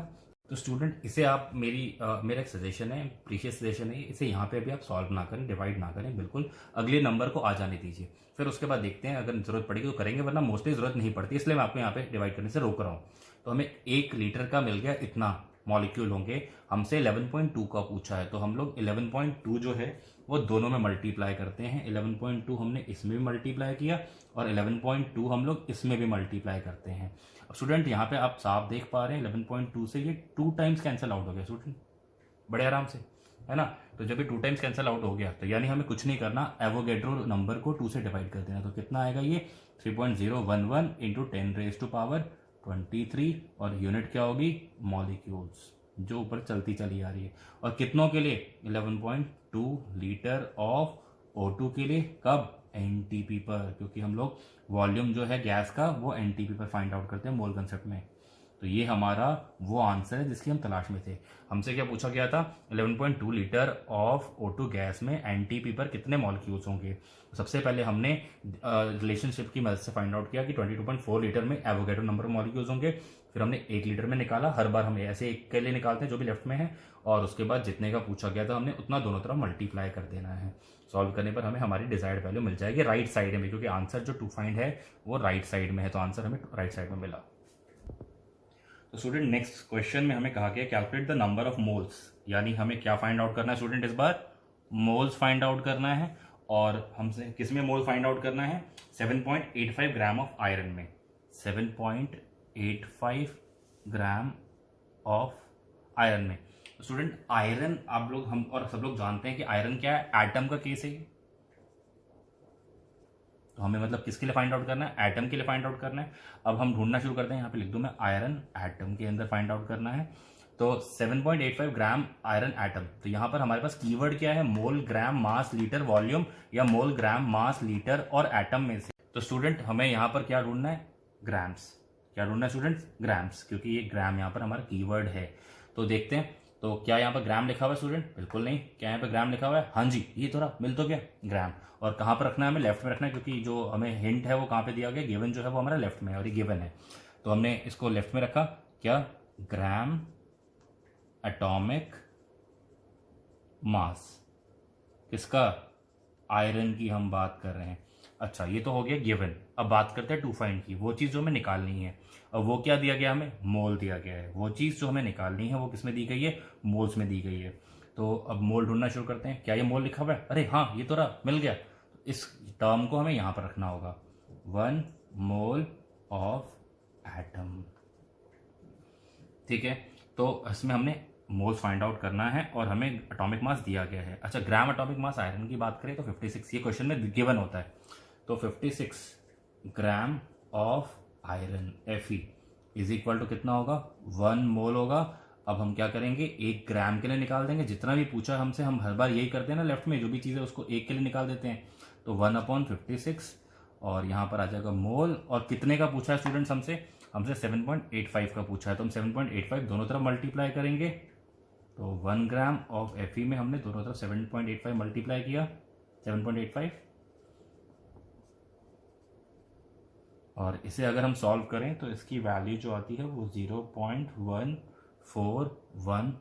तो स्टूडेंट इसे आप मेरा एक सजेशन है, प्रीशियस सजेशन है, इसे यहाँ पे भी आप सॉल्व ना करें, डिवाइड ना करें, बिल्कुल अगले नंबर को आ जाने दीजिए। फिर उसके बाद देखते हैं अगर जरूरत पड़ेगी तो करेंगे, वरना मोस्टली जरूरत नहीं पड़ती, इसलिए मैं आपको यहाँ पे डिवाइड करने से रोक रहा हूँ। तो हमें 1 लीटर का मिल गया, इतना मॉलिक्यूल होंगे। हमसे 11.2 का पूछा है, तो हम लोग 11.2 जो है वो दोनों में मल्टीप्लाई करते हैं। 11.2 हमने इसमें भी मल्टीप्लाई किया और 11.2 हम लोग इसमें भी मल्टीप्लाई करते हैं। अब स्टूडेंट यहाँ पे आप साफ देख पा रहे हैं 11.2 से ये 2 टाइम्स कैंसिल आउट हो गया स्टूडेंट, बड़े आराम से, है ना। तो जब ये 2 टाइम्स कैंसिल आउट हो गया तो यानी हमें कुछ नहीं करना, एवोगैड्रो नंबर को 2 से डिवाइड कर देना। तो कितना आएगा ये 3.011 इंटू 10⁻23 और यूनिट क्या होगी, मॉलिक्यूल्स, जो ऊपर चलती चली आ रही है। और कितनों के लिए, 11.2 लीटर ऑफ O2 के लिए, कब, NTP पर, क्योंकि हम लोग वॉल्यूम जो है गैस का वो NTP पर फाइंड आउट करते हैं मोल कंसेप्ट में। तो ये हमारा वो आंसर है जिसकी हम तलाश में थे। हमसे क्या पूछा गया था, 11.2 लीटर ऑफ O2 गैस में NTP पर कितने मॉलिक्यूल्स होंगे। सबसे पहले हमने रिलेशनशिप की मदद से फाइंड आउट किया कि 22.4 लीटर में एवोगैड्रो नंबर मॉलिक्यूल्स होंगे। फिर हमने 1 लीटर में निकाला, हर बार हम ऐसे एक के लिए निकालते हैं जो भी लेफ्ट में है, और उसके बाद जितने का पूछा गया था हमने उतना दोनों तरफ मल्टीप्लाई कर देना है। सॉल्व करने पर हमें हमारी डिजायर्ड वैल्यू मिल जाएगी राइट साइड में, क्योंकि आंसर जो टू फाइंड है वो राइट साइड में है, तो आंसर हमें राइट साइड में मिला। तो स्टूडेंट नेक्स्ट क्वेश्चन में हमें कहा गया calculate the number of moles, यानी हमें क्या फाइंड आउट करना है स्टूडेंट, इस बार मोल्स फाइंड आउट करना है और हमसे किस में मोल फाइंड आउट करना है, 7.85 ग्राम ऑफ आयरन में, 7.85 ग्राम ऑफ आयरन में। स्टूडेंट आयरन आप लोग हम और सब लोग जानते हैं कि आयरन क्या है, एटम का केस है। तो हमें मतलब किसके लिए फाइंड आउट करना है, एटम के लिए फाइंड आउट करना है। अब हम ढूंढना शुरू करते हैं, यहाँ पे लिख दूं मैं आयरन एटम के अंदर फाइंड आउट करना है। तो 7.85 ग्राम आयरन एटम, तो यहाँ पर हमारे पास कीवर्ड क्या है, मोल ग्राम मास लीटर वॉल्यूम या मोल ग्राम मास लीटर और एटम में से। तो स्टूडेंट हमें यहाँ पर क्या ढूंढना है, ग्राम्स। क्या ढूंढना है स्टूडेंट्स, ग्राम्स, क्योंकि ये ग्राम यहाँ पर हमारा कीवर्ड है। तो देखते हैं, तो क्या यहाँ पर ग्राम लिखा हुआ है स्टूडेंट, बिल्कुल नहीं। क्या यहाँ पर ग्राम लिखा हुआ है, हाँ जी, ये थोड़ा मिल तो गया ग्राम। और कहाँ पर रखना है, हमें लेफ्ट में रखना है, क्योंकि जो हमें हिंट है वो कहाँ पे दिया गया, गिवन जो है वो हमारा लेफ्ट में है और ये गिवन है, तो हमने इसको लेफ्ट में रखा। क्या, ग्राम एटॉमिक मास, किसका, आयरन की हम बात कर रहे हैं। अच्छा, ये तो हो गया गिवन। अब बात करते हैं टू फाइंड की, वो चीज़ जो हमें निकालनी है। अब वो क्या दिया गया, हमें मोल दिया गया है। वो चीज़ जो हमें निकालनी है वो किस में दी गई है, मोल्स में दी गई है। तो अब मोल ढूंढना शुरू करते हैं। क्या ये मोल लिखा हुआ है, अरे हाँ ये तो रहा, मिल गया। तो इस टर्म को हमें यहाँ पर रखना होगा, 1 मोल ऑफ एटम। ठीक है, तो इसमें हमने मोल्स फाइंड आउट करना है और हमें एटॉमिक मास दिया गया है। अच्छा, ग्राम एटॉमिक मास आयरन की बात करें तो 56, ये क्वेश्चन में गिवन होता है। तो 56 gram of iron Fe is equal to कितना होगा, 1 मोल होगा। अब हम क्या करेंगे, 1 ग्राम के लिए निकाल देंगे। जितना भी पूछा हमसे, हम हर बार यही करते हैं ना, लेफ्ट में जो भी चीज़ है उसको 1 के लिए निकाल देते हैं। तो 1/56 और यहाँ पर आ जाएगा मोल। और कितने का पूछा है स्टूडेंट्स हमसे 7.85 का पूछा है। तो हम 7.85 दोनों तरफ मल्टीप्लाई करेंगे। तो 1 ग्राम ऑफ Fe में हमने दोनों तरफ 7.85 मल्टीप्लाई किया, 7.85। और इसे अगर हम सॉल्व करें तो इसकी वैल्यू जो आती है वो 0.141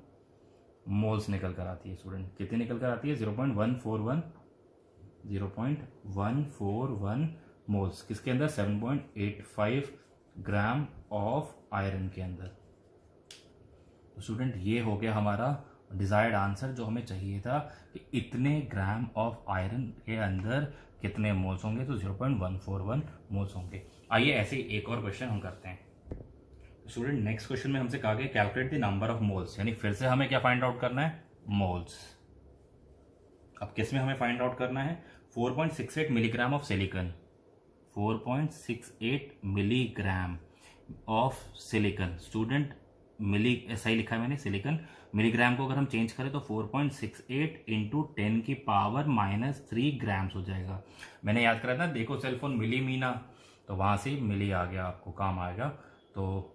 मोल्स निकल कर आती है। स्टूडेंट कितनी निकल कर आती है, 0.141 मोल्स। किसके अंदर, 7.85 ग्राम ऑफ आयरन के अंदर। तो स्टूडेंट ये हो गया हमारा डिजायर्ड आंसर जो हमें चाहिए था, कि इतने ग्राम ऑफ आयरन के अंदर कितने मोल्स होंगे। तो 0.141 मोल्स होंगे। आइए ऐसे ही एक और क्वेश्चन हम करते हैं। स्टूडेंट नेक्स्ट क्वेश्चन में हमसे कहा गया calculate the number of moles, यानी फिर से हमें क्या फाइंड आउट करना है, मोल्स। अब किस में हमें फाइंड आउट करना है, 4.68 milligram of silicon, 4.68 milligram of silicon. Student मिली सही लिखा है मैंने, सिलिकॉन। मिलीग्राम को अगर हम चेंज करें तो 4.68 इंटू 10 की पावर -3 ग्राम्स हो जाएगा। मैंने याद करा था, देखो सेलफोन मिली मीना, तो वहाँ से मिली आ गया, आपको काम आएगा। तो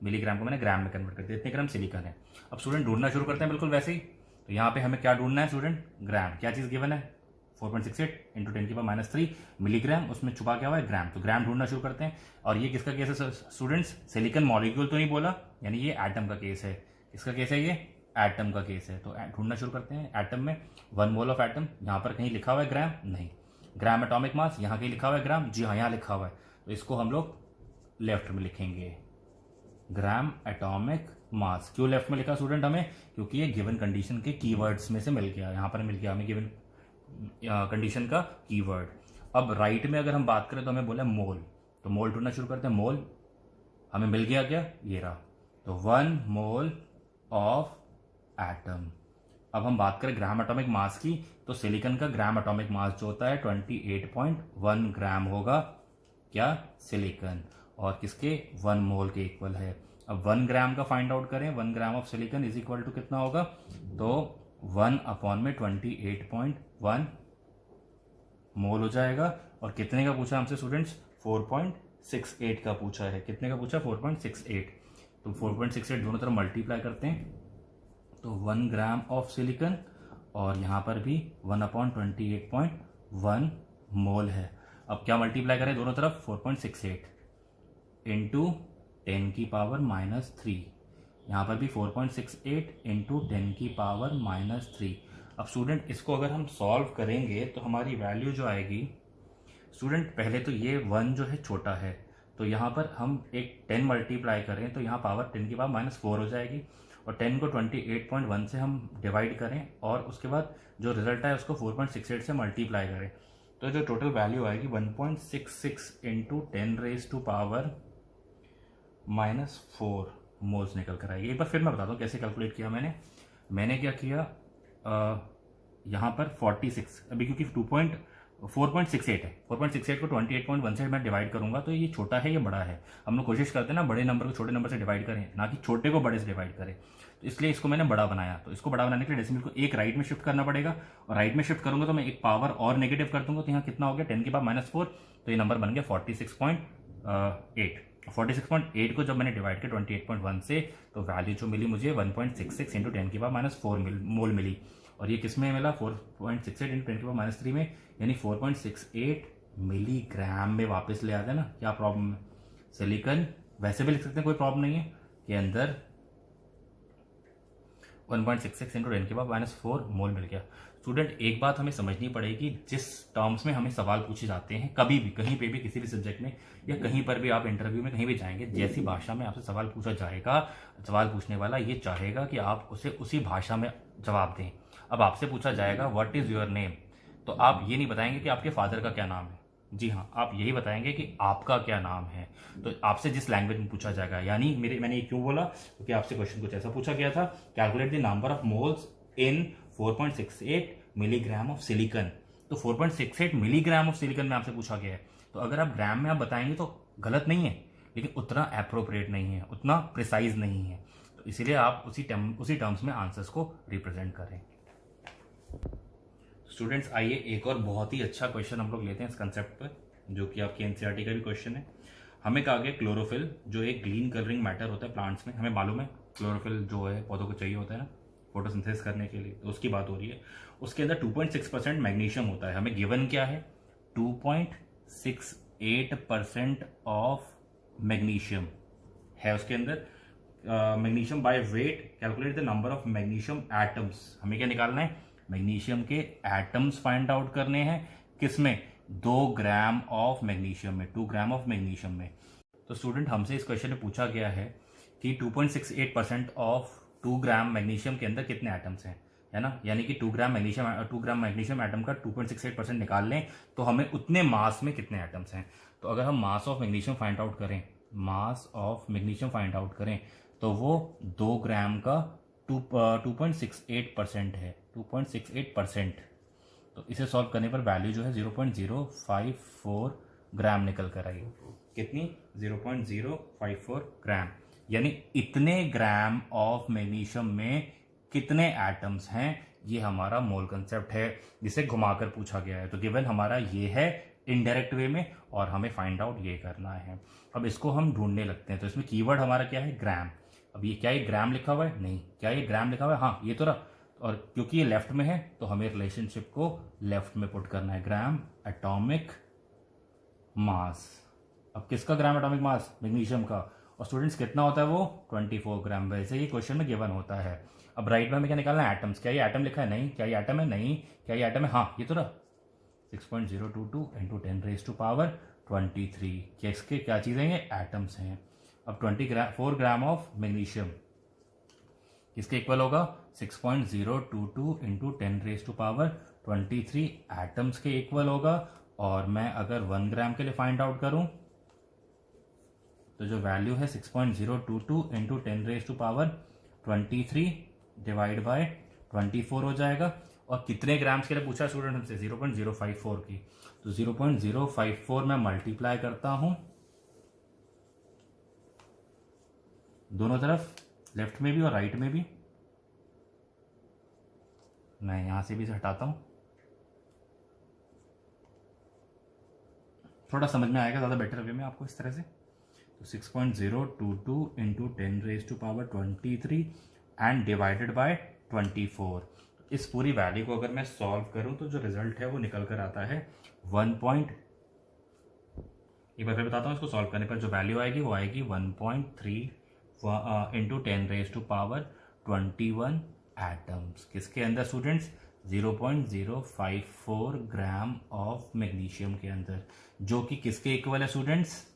मिलीग्राम को मैंने ग्राम में कन्वर्ट कर दिया, इतने ग्राम सिलिकॉन है। अब स्टूडेंट ढूंढना शुरू करते हैं बिल्कुल वैसे ही। तो यहाँ पे हमें क्या ढूंढना है स्टूडेंट, ग्राम। क्या चीज़ गिवन है, 4.68 इंटू 10 की पावर -3 मिलीग्राम, उसमें छुपा क्या हुआ है, ग्राम। तो ग्राम ढूंढना शुरू करते हैं। और ये किसका केस है स्टूडेंट्स, सिलिकॉन मॉलिक्यूल तो नहीं बोला, यानी ये एटम का केस है। किसका केस है, ये एटम का केस है। तो ढूंढना शुरू करते हैं। एटम में 1 मोल ऑफ एटम, यहाँ पर कहीं लिखा हुआ है ग्राम, नहीं। ग्राम एटॉमिक मास, यहाँ कहीं लिखा हुआ है ग्राम, जी हाँ यहाँ लिखा हुआ है। तो इसको हम लोग लेफ्ट में लिखेंगे, ग्राम एटॉमिक मास। क्यों लेफ्ट में लिखा स्टूडेंट हमें, क्योंकि ये गिवन कंडीशन के कीवर्ड्स में से मिल गया, यहाँ पर मिल गया हमें गिवन कंडीशन का कीवर्ड। अब राइट में अगर हम बात करें तो हमें बोला मोल, तो मोल ढूंढना शुरू करते हैं। मोल हमें मिल गया, क्या, ये रहा। तो 1 मोल ऑफ एटम। अब हम बात करें ग्राम एटॉमिक मास की, तो सिलिकॉन का ग्राम एटॉमिक मास जो होता है 28.1 ग्राम होगा, क्या, सिलिकॉन। और किसके, 1 मोल के इक्वल है। अब 1 ग्राम का फाइंड आउट करें, 1 gram of silicon is equal to कितना होगा, तो 1/28.1 मोल हो जाएगा। और कितने का पूछा हमसे स्टूडेंट्स, 4.68 का पूछा है। कितने का पूछा, 4.68। तो 4.68 दोनों तरफ मल्टीप्लाई करते हैं, तो 1 ग्राम ऑफ सिलिकॉन और यहाँ पर भी 1/28.1 मोल है। अब क्या मल्टीप्लाई करें दोनों तरफ, 4.68 इंटू 10 की पावर -3, यहाँ पर भी 4.68 इंटू 10 की पावर -3। अब स्टूडेंट इसको अगर हम सॉल्व करेंगे तो हमारी वैल्यू जो आएगी स्टूडेंट, पहले तो ये 1 जो है छोटा है, तो यहाँ पर हम एक 10 मल्टीप्लाई करें तो यहाँ पावर 10 की पावर -4 हो जाएगी। और 10 को 28.1 से हम डिवाइड करें और उसके बाद जो रिजल्ट है उसको 4.68 से मल्टीप्लाई करें, तो जो टोटल वैल्यू आएगी 1.66 इंटू 10⁻⁻⁴ मोल्स निकल कर आएगी। एक बार फिर मैं बताता हूँ कैसे कैलकुलेट किया मैंने क्या किया, यहाँ पर 46, अभी क्योंकि 4.68 है, 4.68 को 28.1 से मैं डिवाइड करूंगा तो ये छोटा है ये बड़ा है। हम लोग कोशिश करते हैं ना बड़े नंबर को छोटे नंबर से डिवाइड करें, ना कि छोटे को बड़े से डिवाइड करें, तो इसलिए इसको मैंने बड़ा बनाया। तो इसको बड़ा बनाने के लिए डेसिमल को एक राइट में शिफ्ट करना पड़ेगा, और राइट में शिफ्ट करूंगा तो मैं एक पावर और नेगेटिव कर दूंगा, तो यहाँ कितना हो गया 10⁻⁻⁴, तो ये नंबर बन गया 46.8। 46.8 को जब मैंने डिवाइड किया 28.1 से, तो वैल्यू जो मिली मुझे 1.66 इंटू 10⁻⁴ मोल मिली। और ये किस में मिला 4.68 इंटू 10⁻³ में, यानी 4.68 मिलीग्राम में वापस ले आते हैं ना। क्या प्रॉब्लम है, सिलिकॉन वैसे भी लिख सकते हैं, कोई प्रॉब्लम नहीं है, के अंदर 1.66 इंटू 10⁻⁴ मोल मिल गया। स्टूडेंट एक बात हमें समझनी पड़ेगी, जिस टर्म्स में हमें सवाल पूछे जाते हैं कभी भी कहीं पे भी किसी भी सब्जेक्ट में या कहीं पर भी आप इंटरव्यू में कहीं भी जाएंगे, जैसी भाषा में आपसे सवाल पूछा जाएगा, सवाल पूछने वाला ये चाहेगा कि आप उसे उसी भाषा में जवाब दें। अब आपसे पूछा जाएगा व्हाट इज योर नेम, तो आप ये नहीं बताएंगे कि आपके फादर का क्या नाम है, जी हाँ, आप यही बताएंगे कि आपका क्या नाम है। तो आपसे जिस लैंग्वेज में पूछा जाएगा, यानी मैंने ये क्यों बोला, क्योंकि आपसे क्वेश्चन कुछ ऐसा पूछा गया था, calculate the number of moles in 4.68 milligram of silicon. तो 4.68 मिलीग्राम ऑफ सिलिकॉन में आपसे पूछा गया है, तो अगर आप ग्राम में आप बताएंगे तो गलत नहीं है, लेकिन उतना अप्रोप्रिएट नहीं है, उतना प्रिसाइज नहीं है, तो इसीलिए आप उसी टर्म्स में आंसर्स को रिप्रेजेंट करें। स्टूडेंट्स आइए एक और बहुत ही अच्छा क्वेश्चन हम लोग लेते हैं इस कंसेप्ट पर, जो कि आपके एनसीईआरटी का भी क्वेश्चन है। हमें कहा गया क्लोरोफिल जो एक ग्रीन कलरिंग मैटर होता है प्लांट्स में, हमें मालूम है क्लोरोफिल जो है पौधों को चाहिए होता है ना फोटोसिंथेसिस करने के लिए, तो उसकी बात हो रही है। उसके अंदर 2.6% मैग्नीशियम होता है, हमें गिवन क्या है 2.68% ऑफ मैग्नीशियम है उसके अंदर। Magnesium by weight calculate the number of magnesium atoms, हमें क्या निकालना है, मैग्नीशियम के एटम्स फाइंड आउट करने हैं, किसमें 2 ग्राम ऑफ मैग्नीशियम में, 2 ग्राम ऑफ मैग्नीशियम में। तो स्टूडेंट हमसे इस क्वेश्चन में पूछा गया है कि 2.68% ऑफ 2 ग्राम मैग्नीशियम के अंदर कितने एटम्स हैं, है ना, यानी कि 2 ग्राम मैग्नीशियम एटम का 2.68% निकाल लें तो हमें उतने मास में कितने एटम्स हैं। तो अगर हम mass of magnesium find out करें, तो वो 2 ग्राम का 2.68% है, 2.68%। तो इसे सॉल्व करने पर वैल्यू जो है 0.054 ग्राम निकल कर आई। कितनी, 0.054 ग्राम, यानी इतने ग्राम ऑफ मैग्नीशियम में कितने एटम्स हैं, ये हमारा मोल कंसेप्ट है जिसे घुमाकर पूछा गया है। तो गिवन हमारा ये है इनडायरेक्ट वे में, और हमें फाइंड आउट ये करना है। अब इसको हम ढूंढने लगते हैं, तो इसमें कीवर्ड हमारा क्या है, ग्राम। अब ये क्या ये ग्राम लिखा हुआ है, नहीं, क्या ये ग्राम लिखा हुआ है, हाँ ये तो रहा, और क्योंकि ये लेफ्ट में है तो हमें रिलेशनशिप को लेफ्ट में पुट करना है, ग्राम एटॉमिक मास। अब किसका ग्राम एटॉमिक मास, मैग्नीशियम का, और स्टूडेंट्स कितना होता है वो 24 ग्राम, वैसे ही क्वेश्चन में गिवन होता है। अब राइट में हमें क्या निकालना है, एटम्स, क्या ये एटम लिखा है, नहीं, क्या ये एटम है, नहीं, क्या ये एटम है, हाँ ये तो रहा 6.022 इंटू 10⁻23, किसके क्या चीज़ें हैं, एटम्स हैं। अब 4 ग्राम ऑफ मैग्नीशियम किसके इक्वल होगा, 6.022 इंटू 10⁻23 एटम्स के इक्वल होगा। और मैं अगर 1 ग्राम के लिए फाइंड आउट करूं तो जो वैल्यू है 6.022 इंटू 10⁻23 डिवाइड बाय 24 हो जाएगा। और कितने ग्राम्स के लिए पूछा स्टूडेंट हमसे, 0.054 की, तो 0.054 में मल्टीप्लाई करता हूं दोनों तरफ, लेफ्ट में भी और राइट में भी। मैं यहां से भी हटाता हूं, थोड़ा समझ में आएगा ज़्यादा बेटर वे में आपको इस तरह से। तो 6.022 इंटू 10⁻23 एंड डिवाइडेड बाय 24। इस पूरी वैल्यू को अगर मैं सॉल्व करूं तो जो रिजल्ट है वो निकल कर आता है 1. एक बार फिर बताता हूं, इसको सॉल्व करने पर जो वैल्यू आएगी वो आएगी 1.3 इंटू 10⁻21 एटम्स, किसके अंदर स्टूडेंट्स, 0.054 ग्राम ऑफ मैग्नीशियम के अंदर, जो कि किसके इक्वल है students,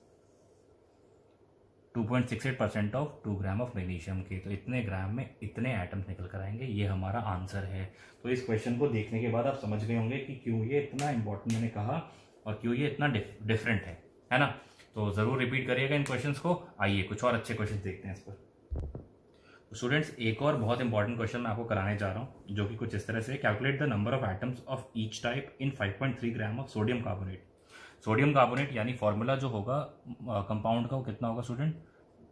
2.68% of 2 gram of magnesium के। तो इतने ग्राम में इतने एटम्स निकल कर आएंगे, ये हमारा आंसर है। तो इस क्वेश्चन को देखने के बाद आप समझ गए होंगे कि क्यों ये इतना इंपॉर्टेंट मैंने कहा और क्यों ये इतना डिफरेंट है ना। तो ज़रूर रिपीट करिएगा इन क्वेश्चंस को। आइए कुछ और अच्छे क्वेश्चन देखते हैं इस पर। तो स्टूडेंट्स, एक और बहुत इंपॉर्टेंट क्वेश्चन मैं आपको कराने जा रहा हूँ, जो कि कुछ इस तरह से, calculate the number of atoms of each type in 5.3 gram of sodium carbonate. Sodium carbonate यानी फॉर्मूला जो होगा कंपाउंड का, वो कितना होगा स्टूडेंट?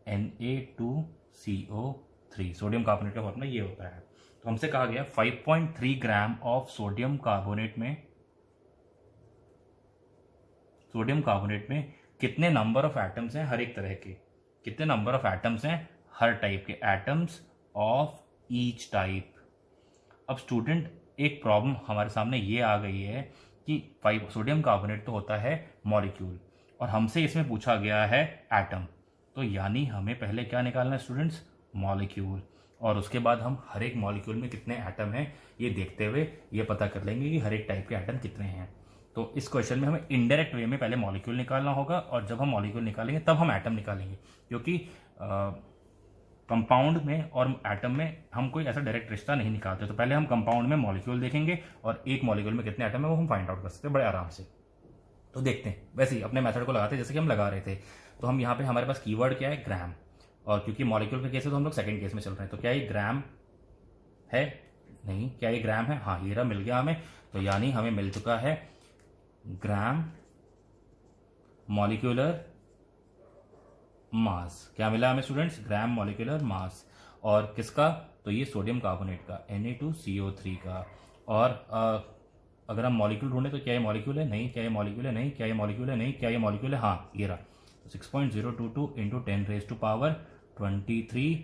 Na2CO3। सोडियम कार्बोनेट का फॉर्मूला ये होता है। तो हमसे कहा गया 5.3 ग्राम ऑफ सोडियम कार्बोनेट में कितने नंबर ऑफ एटम्स हैं हर एक तरह के, कितने नंबर ऑफ एटम्स हैं हर टाइप के, एटम्स ऑफ ईच टाइप। अब स्टूडेंट, एक प्रॉब्लम हमारे सामने ये आ गई है कि सोडियम कार्बोनेट तो होता है मॉलिक्यूल और हमसे इसमें पूछा गया है एटम। तो यानी हमें पहले क्या निकालना है स्टूडेंट्स? मॉलिक्यूल। और उसके बाद हम हर एक मॉलिक्यूल में कितने एटम हैं ये देखते हुए ये पता कर लेंगे कि हर एक टाइप के एटम कितने हैं। तो इस क्वेश्चन में हमें इनडायरेक्ट वे में पहले मॉलिक्यूल निकालना होगा और जब हम मॉलिक्यूल निकालेंगे तब हम एटम निकालेंगे, क्योंकि कंपाउंड में और एटम में हम कोई ऐसा डायरेक्ट रिश्ता नहीं निकालते। तो पहले हम कंपाउंड में मॉलिक्यूल देखेंगे और एक मॉलिक्यूल में कितने एटम है वो हम फाइंड आउट कर सकते हैं बड़े आराम से। तो देखते हैं, वैसे ही अपने मेथड को लगाते हैं जैसे कि हम लगा रहे थे। तो हम यहाँ पे हमारे पास कीवर्ड क्या है? ग्राम। और क्योंकि मॉलिक्यूल के केस है तो हम लोग सेकंड केस में चल रहे हैं। तो क्या ये ग्राम है? नहीं। क्या ये ग्राम है? हाँ, ये रहा, मिल गया हमें। तो यानी हमें मिल चुका है ग्राम मॉलिक्यूलर मास। क्या मिला हमें स्टूडेंट्स? Gram molecular mass. और किसका? तो ये सोडियम कार्बोनेट का, Na2CO3 का। और अगर हम मॉलिक्यूल ढूंढे तो क्या ये मॉलिक्यूल है? नहीं। क्या ये मॉलिक्यूल है? नहीं। क्या ये मॉलिक्यूल है? नहीं। क्या ये मॉलिक्यूल है? हाँ, ये रहा। 6.022 इंटू 10⁻23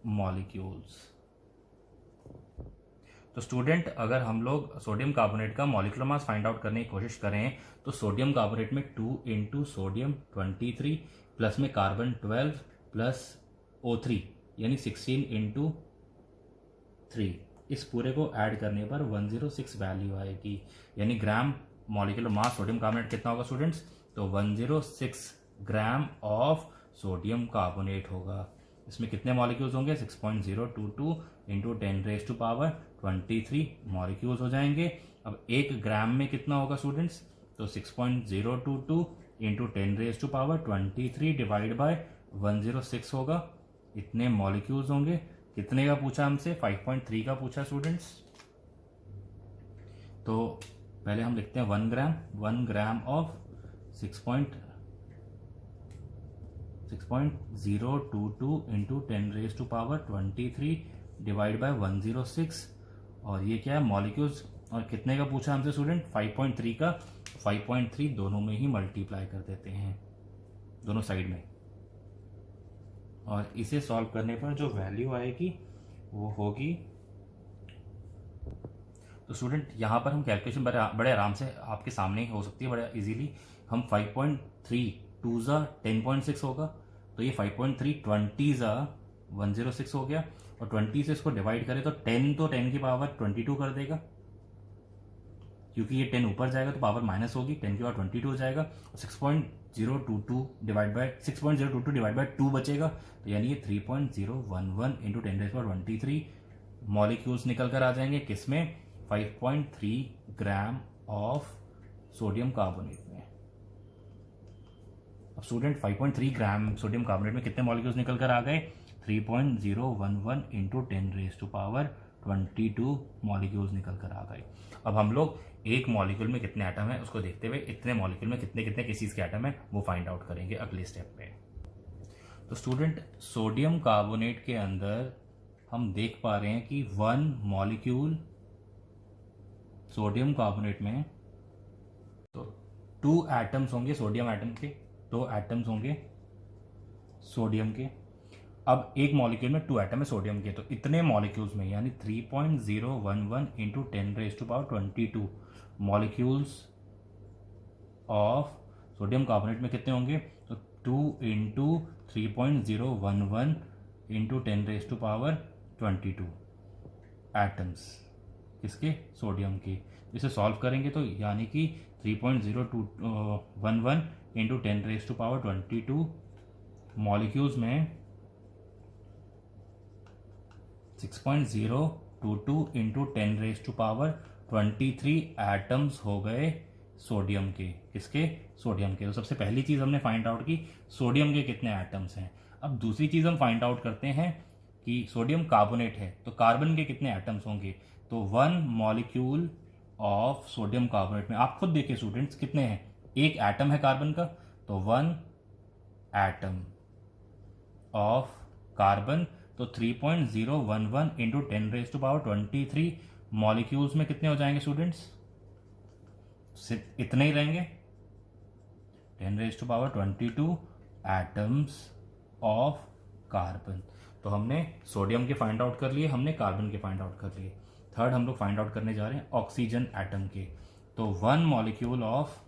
मॉलिक्यूल्स। तो स्टूडेंट, अगर हम लोग सोडियम कार्बोनेट का मॉलिक्यूलर मास फाइंड आउट करने की कोशिश करें तो सोडियम कार्बोनेट में 2 इंटू सोडियम 23 प्लस में कार्बन 12 प्लस O3 यानी 16 इंटू 3, इस पूरे को ऐड करने पर 106 वैल्यू आएगी। यानी gram molecular mass sodium carbonate कितना होगा स्टूडेंट्स? तो 106 ग्राम ऑफ सोडियम कार्बोनेट होगा। इसमें कितने मॉलिक्यूल्स होंगे? 6.022 इंटू 10⁻23 मॉलिक्यूल्स हो जाएंगे। अब 1 ग्राम में कितना होगा स्टूडेंट्स? तो 6.022 इंटू 10⁻23 डिवाइड बाय 106 होगा। इतने मॉलिक्यूल्स होंगे। कितने का पूछा हमसे? 5.3 का पूछा स्टूडेंट्स। तो पहले हम लिखते हैं 1 gram of 6.022 into 10⁻23 divide by 106। और ये क्या है? मॉलिक्यूल्स। और कितने का पूछा हमसे स्टूडेंट? 5.3 का। 5.3 दोनों में ही मल्टीप्लाई कर देते हैं, दोनों साइड में। और इसे सॉल्व करने पर जो वैल्यू आएगी वो होगी, तो स्टूडेंट यहाँ पर हम कैलकुलेशन बड़े आराम से आपके सामने ही हो सकती है, बड़े इजीली। हम 5.3 2 ज़ा 10.6 होगा, तो ये 5.3 20 ज़ा 106 हो गया। और 20 से इसको डिवाइड करें तो 10 तो 10 की पावर 22 कर देगा, क्योंकि ये 10 ऊपर जाएगा तो पावर माइनस होगी, 10 की पावर 22 हो जाएगा। और 6.022 डिवाइड बाय 2 बचेगा, तो यानी ये 3.011 इंटू 10⁻23 मॉलिक्यूल्स निकल कर आ जाएंगे। किसमें? 5.3 ग्राम ऑफ सोडियम कार्बोनेट में। अब स्टूडेंट, 5.3 ग्राम सोडियम कार्बोनेट में कितने मॉलिक्यूल्स निकल कर आ गए? 3.011 इंटू 10⁻22 मॉलिक्यूल्स निकल कर आ गए। अब हम लोग एक मॉलिक्यूल में कितने एटम है उसको देखते हुए इतने मॉलिक्यूल में कितने कितने किस चीज के एटम है वो फाइंड आउट करेंगे अगले स्टेप पे। तो स्टूडेंट, सोडियम कार्बोनेट के अंदर हम देख पा रहे हैं कि 1 मॉलिक्यूल सोडियम कार्बोनेट में, तो 2 एटम्स होंगे सोडियम एटम के, 2 एटम्स होंगे सोडियम के। अब एक मॉलिक्यूल में 2 एटम है सोडियम के, तो इतने मॉलिक्यूल्स में यानी 3.011 into 10⁻22 molecules of sodium carbonate में कितने होंगे? तो 2 इंटू 3.011 इंटू 10⁻22 एटम्स किसके? सोडियम के। इसे सॉल्व करेंगे तो यानी कि 3.011 इंटू 10⁻22 मॉलिक्यूल्स में 6.022 इंटू 10⁻23 एटम्स हो गए सोडियम के। किसके? सोडियम के। तो सबसे पहली चीज हमने फाइंड आउट की सोडियम के कितने एटम्स हैं। अब दूसरी चीज हम फाइंड आउट करते हैं कि सोडियम कार्बोनेट है तो कार्बन के कितने एटम्स होंगे। तो 1 मॉलिक्यूल ऑफ सोडियम कार्बोनेट में आप खुद देखिए स्टूडेंट्स कितने हैं, एक एटम है कार्बन का, तो 1 एटम ऑफ कार्बन, तो 3.011 इंटू 10⁻23 मॉलिक्यूल्स में कितने हो जाएंगे स्टूडेंट्स? इतने ही रहेंगे, 10⁻22 एटम्स ऑफ कार्बन। तो हमने सोडियम के फाइंड आउट कर लिए, हमने कार्बन के फाइंड आउट कर लिए। थर्ड हम लोग फाइंड आउट करने जा रहे हैं ऑक्सीजन एटम के। तो 1 मॉलिक्यूल ऑफ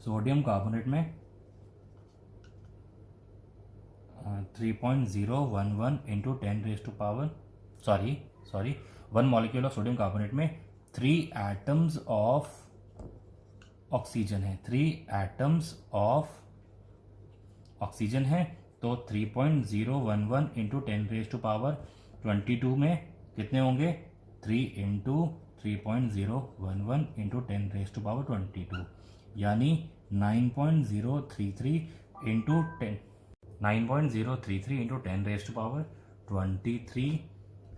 सोडियम कार्बोनेट में 3.011 into 1 molecule of sodium carbonate में 3 एटम्स ऑफ ऑक्सीजन है, 3 एटम्स ऑफ ऑक्सीजन है। तो 3.011 इंटू 10⁻22 में कितने होंगे? 3 इंटू 3.011 इंटू 10⁻22 यानी 9.033 इंटू 10⁻23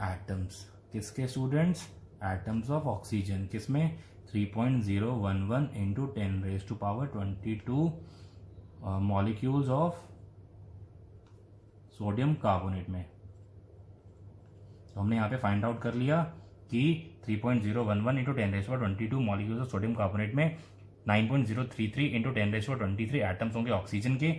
एटम्स। किसके स्टूडेंट्स? Atoms of oxygen. किसमें? 3.011 into 10⁻22 molecules of sodium carbonate में। तो हमने यहाँ पे फाइंड आउट कर लिया कि 3.011 into 10⁻22 molecules of sodium carbonate में 9.033 इंटू 10⁻23 एटम्स होंगे ऑक्सीजन के,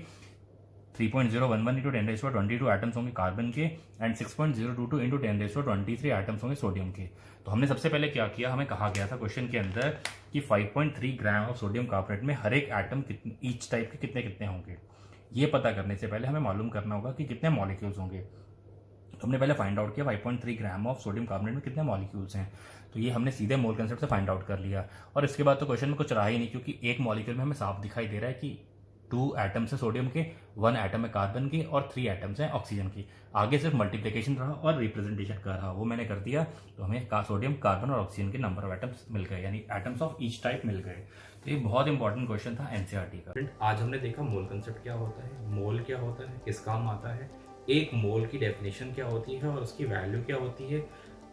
3.011 इंटू 10⁻22 एटम्स होंगे कार्बन के, एंड 6.022 इंटू 10⁻23 एटम्स होंगे सोडियम के। तो हमने सबसे पहले क्या किया, हमें कहा गया था क्वेश्चन के अंदर कि 5.3 ग्राम ऑफ सोडियम कार्बोनेट में हर एक एटम ईच टाइप के कितने कितने होंगे। ये पता करने से पहले हमें मालूम करना होगा कि कितने मॉलिक्यूल्स होंगे। तो हमने पहले फाइंड आउट किया 5.3 ग्राम ऑफ सोडियम कार्बोनेट में कितने मॉलिक्यूल्स हैं। तो ये हमने सीधे मोल कंसेप्ट से फाइंड आउट कर लिया, और इसके बाद तो क्वेश्चन में कुछ रहा ही नहीं, क्योंकि एक मॉलिक्यूल में हमें साफ दिखाई दे रहा है कि 2 एटम्स है सोडियम के, 1 एटम है कार्बन के, और 3 एटम्स हैं ऑक्सीजन की। आगे सिर्फ मल्टीप्लिकेशन रहा और रिप्रेजेंटेशन का रहा, वो मैंने कर दिया। तो हमें सोडियम, कार्बन और ऑक्सीजन के नंबर ऑफ एटम्स मिल गए, यानी एटम्स ऑफ ईच टाइप मिल गए। तो ये बहुत इंपॉर्टेंट क्वेश्चन था एनसीईआरटी का। आज हमने देखा मोल कंसेप्ट क्या होता है, मोल क्या होता है, किस काम आता है, एक मोल की डेफिनेशन क्या होती है और उसकी वैल्यू क्या होती है,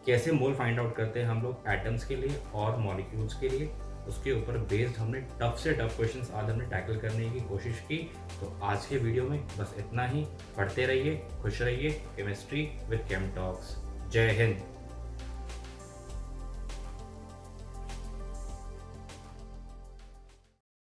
कैसे मोल फाइंड आउट करते हैं हम लोग एटम्स के लिए और मॉलिक्यूल्स के लिए, उसके ऊपर बेस्ड हमने टफ से टफ क्वेश्चंस आज हमने टैकल करने की कोशिश की। तो आज के वीडियो में बस इतना ही। पढ़ते रहिए, खुश रहिए। Chemistry with came talks. जय हिंद।